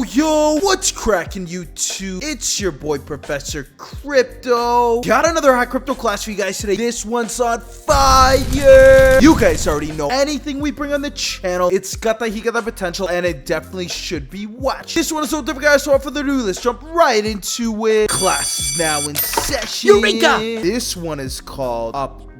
Yo, what's cracking YouTube? It's your boy Professor Crypto. Got another high crypto class for you guys today. This one's on fire. You guys already know anything we bring on the channel, it's got the potential, and it definitely should be watched. This one is so different, guys, so without further ado, let's jump right into it. Class is now in session. Eureka! This one is called Updefi.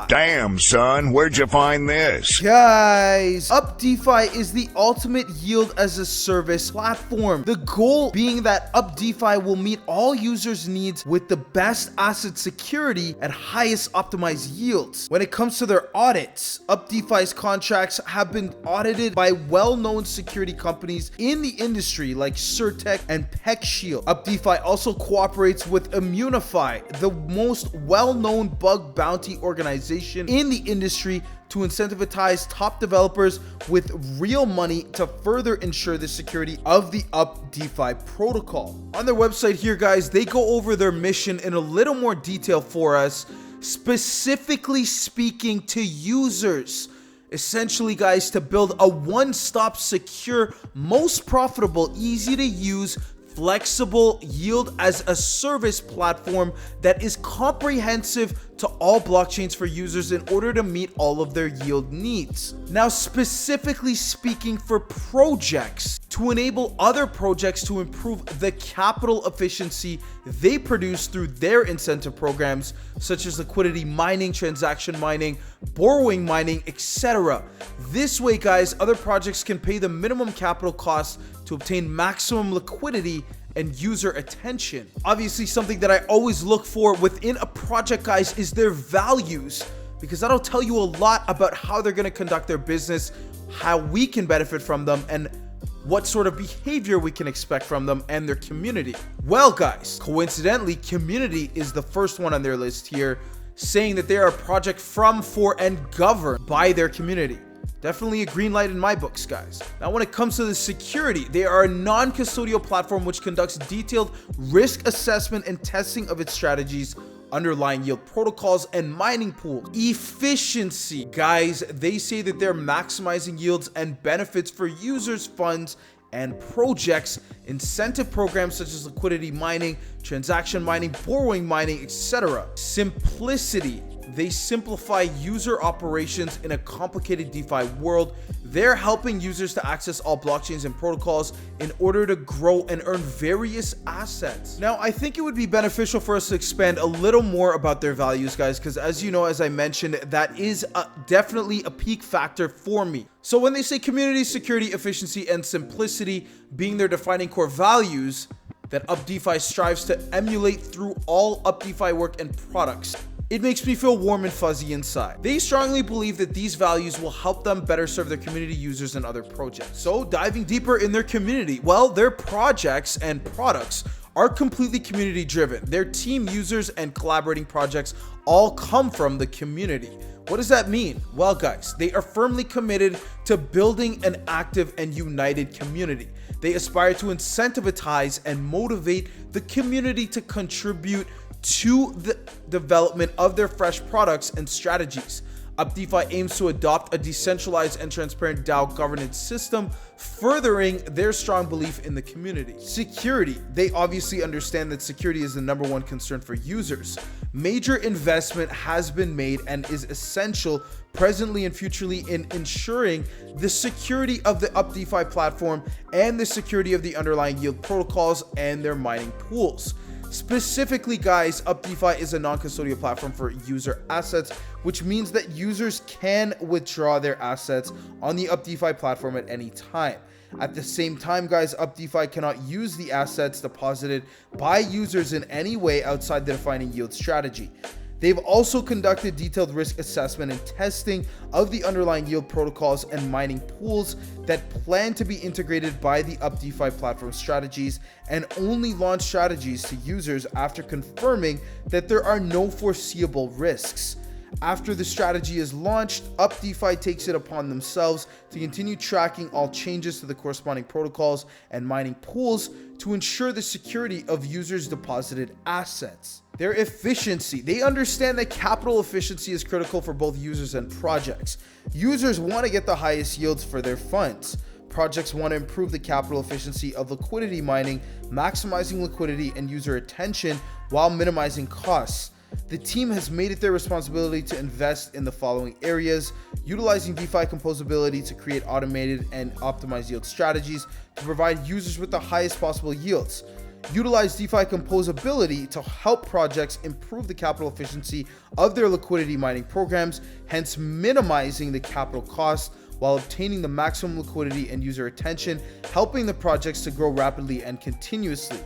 Damn, son, where'd you find this? Guys, Updefi is the ultimate yield as a service platform. The goal being that Updefi will meet all users' needs with the best asset security at highest optimized yields. When it comes to their audits, Updefi's contracts have been audited by well-known security companies in the industry like Certec and PeckShield. Updefi also cooperates with Immunify, the most well-known bug bounty organization in the industry, to incentivize top developers with real money to further ensure the security of the Updefi protocol. On their website here, guys, they go over their mission in a little more detail for us, specifically speaking to users. Essentially, guys, to build a one-stop, secure, most profitable, easy to use, flexible yield as a service platform that is comprehensive to all blockchains for users in order to meet all of their yield needs. Now, specifically speaking for projects, to enable other projects to improve the capital efficiency they produce through their incentive programs, such as liquidity mining, transaction mining, borrowing mining, etc. This way, guys, other projects can pay the minimum capital cost to obtain maximum liquidity and user attention. Obviously, something that I always look for within a project, guys, is their values, because that'll tell you a lot about how they're going to conduct their business, how we can benefit from them, and what sort of behavior we can expect from them and their community. Well, guys, coincidentally, community is the first one on their list here, saying that they are a project from, for, and governed by their community. Definitely a green light in my books, guys. Now, when it comes to the security, they are a non-custodial platform which conducts detailed risk assessment and testing of its strategies, underlying yield protocols, and mining pools. Efficiency, guys, they say that they're maximizing yields and benefits for users, funds, and projects, incentive programs such as liquidity mining, transaction mining, borrowing mining, etc. Simplicity, they simplify user operations in a complicated DeFi world. They're helping users to access all blockchains and protocols in order to grow and earn various assets. Now, I think it would be beneficial for us to expand a little more about their values, guys, because as you know, as I mentioned, that is definitely a peak factor for me. So when they say community, security, efficiency, and simplicity being their defining core values that Updefi strives to emulate through all Updefi work and products, it makes me feel warm and fuzzy inside. They strongly believe that these values will help them better serve their community, users, and other projects. So diving deeper in their community, well, their projects and products are completely community driven. Their team, users, and collaborating projects all come from the community. What does that mean? Well, guys, they are firmly committed to building an active and united community. They aspire to incentivize and motivate the community to contribute to the development of their fresh products and strategies. Updefi aims to adopt a decentralized and transparent DAO governance system, furthering their strong belief in the community. Security, they obviously understand that security is the #1 concern for users. Major investment has been made and is essential presently and futurely in ensuring the security of the Updefi platform and the security of the underlying yield protocols and their mining pools. Specifically, guys, Updefi is a non-custodial platform for user assets, which means that users can withdraw their assets on the Updefi platform at any time. At the same time, guys, Updefi cannot use the assets deposited by users in any way outside the defining yield strategy. They've also conducted detailed risk assessment and testing of the underlying yield protocols and mining pools that plan to be integrated by the Updefi platform strategies, and only launch strategies to users after confirming that there are no foreseeable risks. After the strategy is launched, Updefi takes it upon themselves to continue tracking all changes to the corresponding protocols and mining pools to ensure the security of users' deposited assets. Their efficiency. They understand that capital efficiency is critical for both users and projects. Users want to get the highest yields for their funds. projects want to improve the capital efficiency of liquidity mining, maximizing liquidity and user attention while minimizing costs. The team has made it their responsibility to invest in the following areas: utilizing DeFi composability to create automated and optimized yield strategies to provide users with the highest possible yields. Utilize DeFi composability to help projects improve the capital efficiency of their liquidity mining programs, hence minimizing the capital cost while obtaining the maximum liquidity and user attention, helping the projects to grow rapidly and continuously.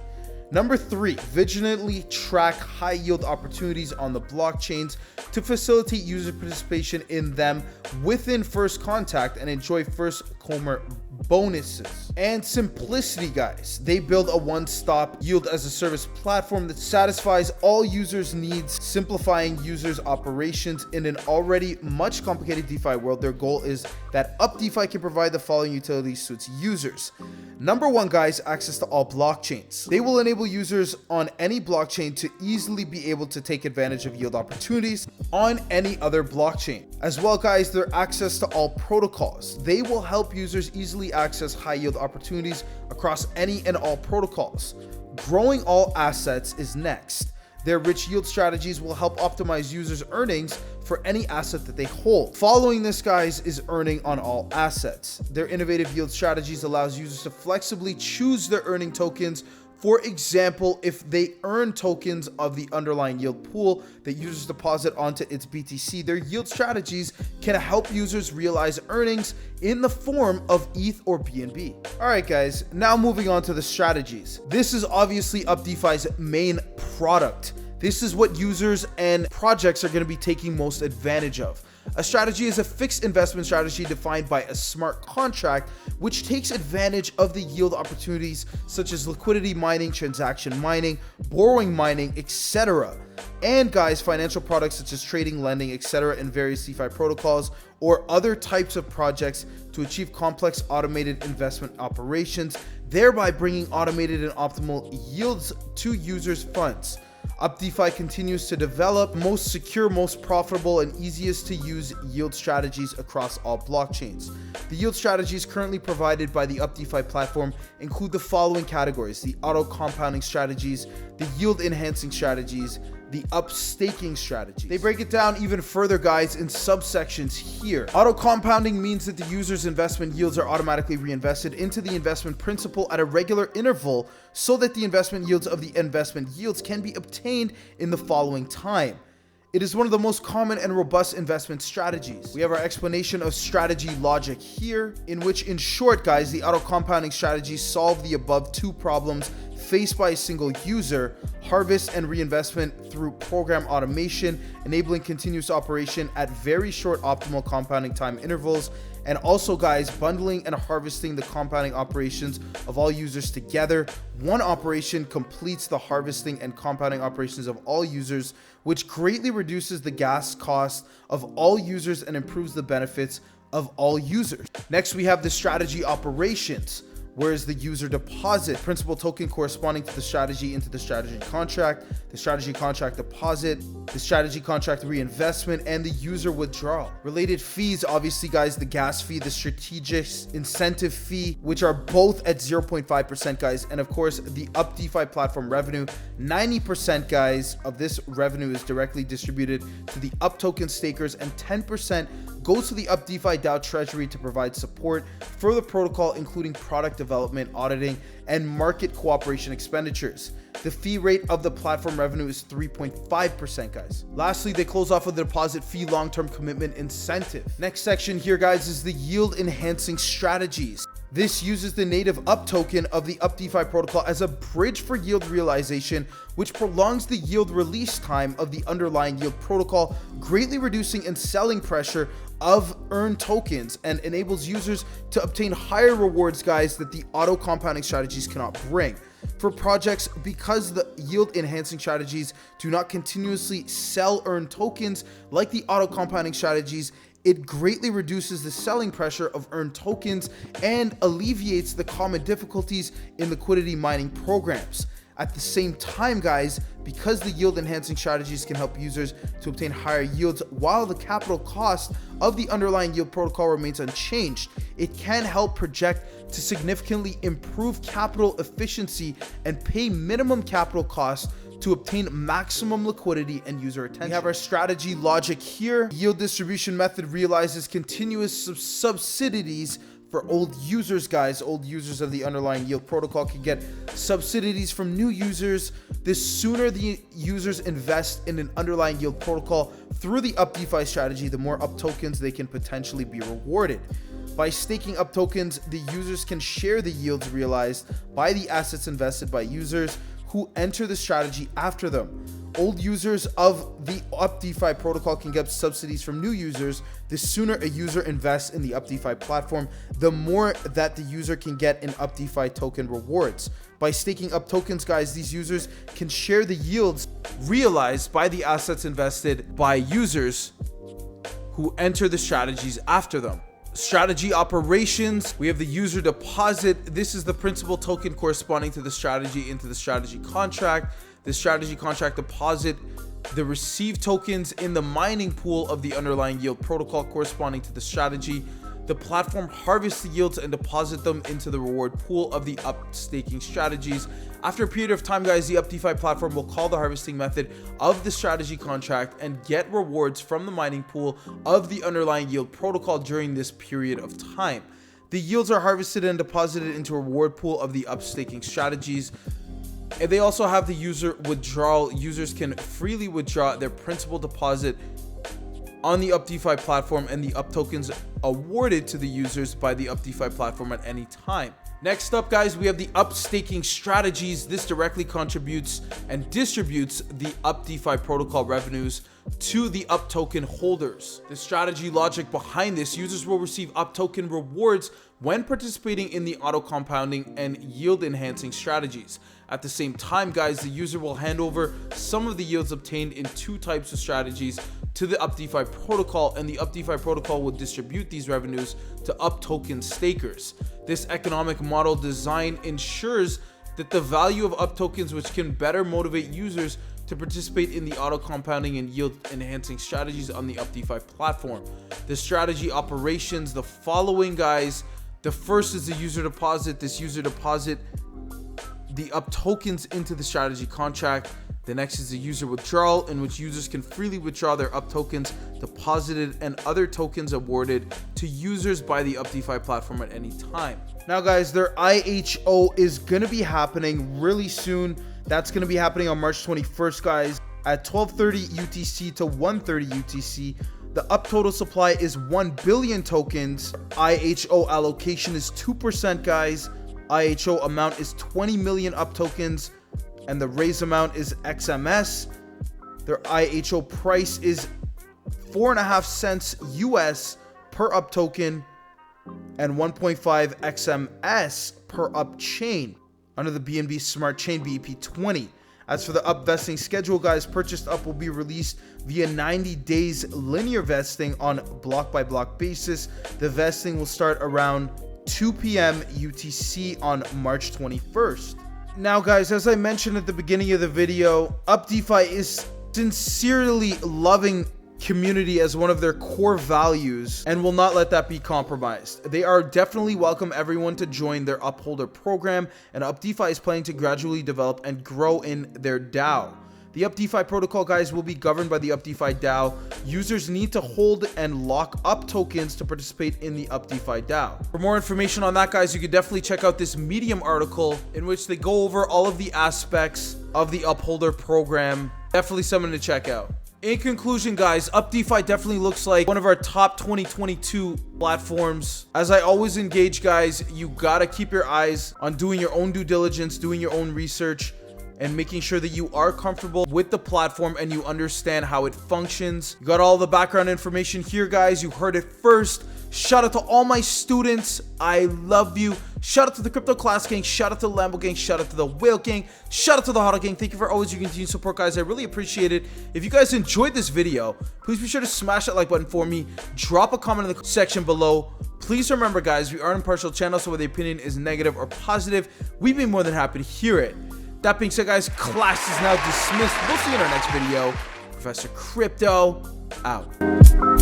Number 3, vigilantly track high yield opportunities on the blockchains to facilitate user participation in them within first contact and enjoy first comer bonuses. And simplicity, guys. They build a one-stop yield as a service platform that satisfies all users' needs, simplifying users' operations in an already much complicated DeFi world. Their goal is that Updefi can provide the following utilities to its users. Number 1, guys, access to all blockchains. They will enable users on any blockchain to easily be able to take advantage of yield opportunities on any other blockchain. As well, guys, their access to all protocols. They will help users easily access high yield opportunities across any and all protocols. Growing all assets is next. Their rich yield strategies will help optimize users' earnings for any asset that they hold. Following this, guys, is earning on all assets. Their innovative yield strategies allows users to flexibly choose their earning tokens. For example, if they earn tokens of the underlying yield pool that users deposit onto its BTC, their yield strategies can help users realize earnings in the form of ETH or BNB. All right, guys, now moving on to the strategies. This is obviously Updefi's main product. This is what users and projects are going to be taking most advantage of. A strategy is a fixed investment strategy defined by a smart contract, which takes advantage of the yield opportunities such as liquidity mining, transaction mining, borrowing mining, etc. And guys, financial products such as trading, lending, etc. in various DeFi protocols or other types of projects to achieve complex automated investment operations, thereby bringing automated and optimal yields to users' funds. Updefi continues to develop most secure, most profitable, and easiest to use yield strategies across all blockchains. The yield strategies currently provided by the Updefi platform include the following categories: the auto compounding strategies, the yield enhancing strategies, the up-staking strategy. They break it down even further, guys, in subsections here. Auto compounding means that the user's investment yields are automatically reinvested into the investment principal at a regular interval so that the investment yields of the investment yields can be obtained in the following time. It is one of the most common and robust investment strategies. We have our explanation of strategy logic here, in which, in short, guys, the auto compounding strategies solve the above two problems faced by a single user: harvest and reinvestment through program automation, enabling continuous operation at very short optimal compounding time intervals, and also, guys, bundling and harvesting the compounding operations of all users together. One operation completes the harvesting and compounding operations of all users, which greatly reduces the gas cost of all users and improves the benefits of all users. Next, we have the strategy operations, whereas the user deposit principal token corresponding to the strategy into the strategy contract, the strategy contract deposit, the strategy contract reinvestment, and the user withdrawal. Related fees, obviously, guys, the gas fee, the strategic incentive fee, which are both at 0.5%, guys, and of course the Updefi platform revenue. 90%, guys, of this revenue is directly distributed to the Up token stakers, and 10% goes to the Updefi DAO treasury to provide support for the protocol, including product development, auditing, and market cooperation expenditures. The fee rate of the platform revenue is 3.5%, guys. Lastly, they close off with the deposit fee long-term commitment incentive. Next section here, guys, is the yield enhancing strategies. This uses the native Up token of the Updefi protocol as a bridge for yield realization, which prolongs the yield release time of the underlying yield protocol, greatly reducing and selling pressure of earned tokens, and enables users to obtain higher rewards, guys, that the auto compounding strategies cannot bring. For projects, because the yield enhancing strategies do not continuously sell earned tokens like the auto compounding strategies, it greatly reduces the selling pressure of earned tokens and alleviates the common difficulties in liquidity mining programs. At the same time, guys, because the yield enhancing strategies can help users to obtain higher yields while the capital cost of the underlying yield protocol remains unchanged, it can help project to significantly improve capital efficiency and pay minimum capital costs to obtain maximum liquidity and user attention. We have our strategy logic here. Yield distribution method realizes continuous subsidies for old users, guys. Old users of the underlying yield protocol can get subsidies from new users. The sooner the users invest in an underlying yield protocol through the Updefi strategy, the more UP tokens they can potentially be rewarded. By staking UP tokens, the users can share the yields realized by the assets invested by users who enter the strategy after them. Old users of the Updefi protocol can get subsidies from new users. The sooner a user invests in the Updefi platform, the more that the user can get in Updefi token rewards. By staking UP tokens, guys, these users can share the yields realized by the assets invested by users who enter the strategies after them. Strategy operations, we have the user deposit. This is the principal token corresponding to the strategy into the strategy contract. The strategy contract deposit the received tokens in the mining pool of the underlying yield protocol corresponding to the strategy. The platform harvests the yields and deposit them into the reward pool of the UP staking strategies. After a period of time, guys, the Updefi platform will call the harvesting method of the strategy contract and get rewards from the mining pool of the underlying yield protocol during this period of time. The yields are harvested and deposited into a reward pool of the UP staking strategies. And they also have the user withdrawal. Users can freely withdraw their principal deposit on the Updefi platform and the UP tokens awarded to the users by the Updefi platform at any time. Next up, guys, we have the UP staking strategies. This directly contributes and distributes the Updefi protocol revenues to the UP token holders. The strategy logic behind this, users will receive UP token rewards when participating in the auto compounding and yield enhancing strategies. At the same time, guys, the user will hand over some of the yields obtained in two types of strategies to the Updefi protocol, and the Updefi protocol will distribute these revenues to UP token stakers. This economic model design ensures that the value of UP tokens, which can better motivate users to participate in the auto compounding and yield enhancing strategies on the Updefi platform. The strategy operations, the following, guys. The first is the user deposit. This user deposit the UP tokens into the strategy contract. The next is the user withdrawal, in which users can freely withdraw their UP tokens deposited and other tokens awarded to users by the Updefi platform at any time. Now, guys, their IHO is going to be happening really soon. That's going to be happening on March 21st, guys, at 12:30 UTC to 1:30 UTC. The UP total supply is 1 billion tokens. IHO allocation is 2%, guys. IHO amount is 20 million UP tokens, and the raise amount is XMS. Their IHO price is 4.5 cents US per UP token and 1.5 XMS per UP chain under the BNB Smart Chain BEP20. As for the UP vesting schedule, guys, purchased UP will be released via 90 days linear vesting on block by block basis. The vesting will start around 2 p.m. UTC on March 21st. Now, guys, as I mentioned at the beginning of the video, Updefi is sincerely loving community as one of their core values and will not let that be compromised. They are definitely welcome everyone to join their Upholder program, and Updefi is planning to gradually develop and grow in their DAO. The Updefi protocol, guys, will be governed by the Updefi DAO. Users need to hold and lock UP tokens to participate in the Updefi DAO. For more information on that, guys, you can definitely check out this Medium article in which they go over all of the aspects of the Upholder program. Definitely something to check out. In conclusion, guys, Updefi definitely looks like one of our top 2022 platforms. As I always engage, guys, you gotta keep your eyes on doing your own due diligence, doing your own research, and making sure that you are comfortable with the platform and you understand how it functions. You got all the background information here, guys. You heard it first. Shout out to all my students. I love you. Shout out to the Crypto Class Gang. Shout out to the Lambo Gang. Shout out to the Whale Gang. Shout out to the Hodl Gang. Thank you for always your continued support, guys. I really appreciate it. If you guys enjoyed this video, please be sure to smash that like button for me. Drop a comment in the section below. Please remember, guys, we are an impartial channel, so whether the opinion is negative or positive, we'd be more than happy to hear it. That being said, guys, class is now dismissed. We'll see you in our next video. Professor Crypto out.